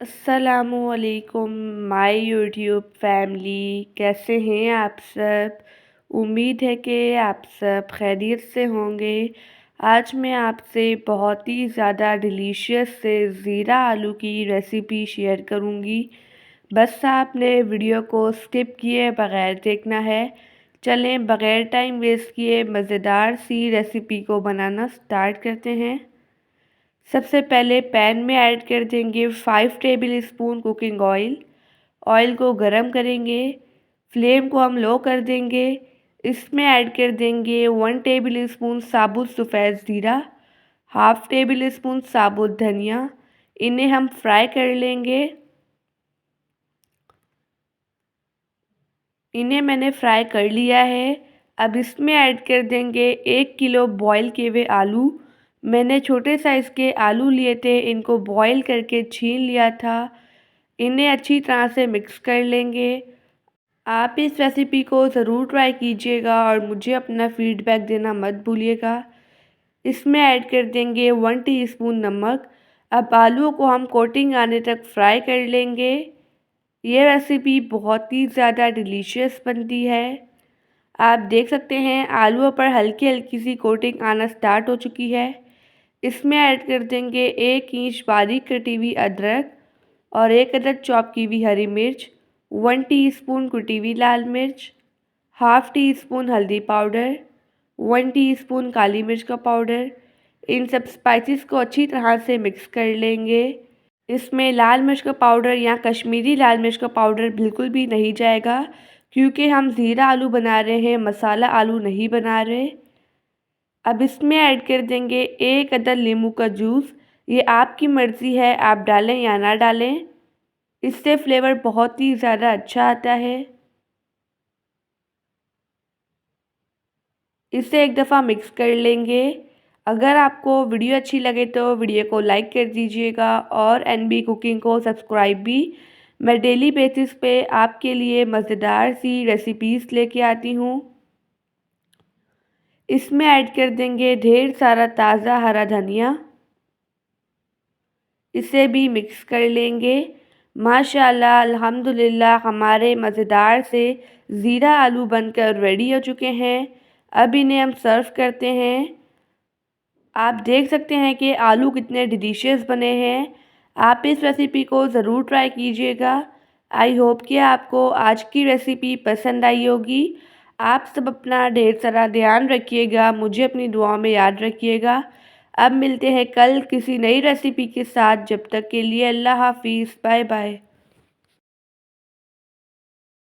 अस्सलामुअलैकुम my YouTube family, कैसे हैं आप सब। उम्मीद है कि आप सब खैरियत से होंगे। आज मैं आपसे बहुत ही ज़्यादा डिलीशियस से ज़ीरा आलू की रेसिपी शेयर करूंगी। बस आपने वीडियो को स्किप किए बगैर देखना है। चलें बगैर टाइम वेस्ट किए मज़ेदार सी रेसिपी को बनाना स्टार्ट करते हैं। सबसे पहले पैन में ऐड कर देंगे 5 table spoon cooking oil. Oil को गरम करेंगे, फ्लेम को हम लो कर देंगे। इसमें ऐड कर देंगे 1 टेबल स्पून साबुत सफ़ेद ज़ीरा, हाफ़ टेबल स्पून साबुत धनिया। इन्हें हम फ्राई कर लेंगे। इन्हें मैंने फ्राई कर लिया है। अब इसमें ऐड कर देंगे 1 किलो बॉईल किए हुए आलू। मैंने छोटे साइज़ के आलू लिए थे, इनको बॉईल करके छील लिया था। इन्हें अच्छी तरह से मिक्स कर लेंगे। आप इस रेसिपी को ज़रूर ट्राई कीजिएगा और मुझे अपना फीडबैक देना मत भूलिएगा। इसमें ऐड कर देंगे 1 टीस्पून नमक। अब आलूओं को हम कोटिंग आने तक फ्राई कर लेंगे। ये रेसिपी बहुत ही ज़्यादा डिलीशियस बनती है। आप देख सकते हैं आलूओं पर हल्की हल्की सी कोटिंग आना स्टार्ट हो चुकी है। इसमें ऐड कर देंगे 1 इंच बारीक कटी हुई अदरक और 1 अदद चॉप की हुई हरी मिर्च, 1 टीस्पून कुटी हुई लाल मिर्च, हाफ़ टी स्पून हल्दी पाउडर, 1 टीस्पून काली मिर्च का पाउडर। इन सब स्पाइसेस को अच्छी तरह से मिक्स कर लेंगे। इसमें लाल मिर्च का पाउडर या कश्मीरी लाल मिर्च का पाउडर बिल्कुल भी नहीं जाएगा, क्योंकि हम ज़ीरा आलू बना रहे हैं, मसाला आलू नहीं बना रहे। अब इसमें ऐड कर देंगे 1 अदद नींबू का जूस। ये आपकी मर्ज़ी है, आप डालें या ना डालें। इससे फ्लेवर बहुत ही ज़्यादा अच्छा आता है। इसे एक दफ़ा मिक्स कर लेंगे। अगर आपको वीडियो अच्छी लगे तो वीडियो को लाइक कर दीजिएगा और एनबी कुकिंग को सब्सक्राइब भी। मैं डेली बेसिस पे आपके लिए मज़ेदार सी रेसिपीज़ लेके आती हूँ। इसमें ऐड कर देंगे ढेर सारा ताज़ा हरा धनिया। इसे भी मिक्स कर लेंगे। माशाल्लाह अल्हम्दुलिल्लाह हमारे मज़ेदार से ज़ीरा आलू बनकर रेडी हो चुके हैं। अब इन्हें हम सर्व करते हैं। आप देख सकते हैं कि आलू कितने डिलीशियस बने हैं। आप इस रेसिपी को ज़रूर ट्राई कीजिएगा। आई होप कि आपको आज की रेसिपी पसंद आई होगी। आप सब अपना ढेर सारा ध्यान रखिएगा, मुझे अपनी दुआओं में याद रखिएगा। अब मिलते हैं कल किसी नई रेसिपी के साथ। जब तक के लिए अल्लाह हाफ़िज़, बाय बाय।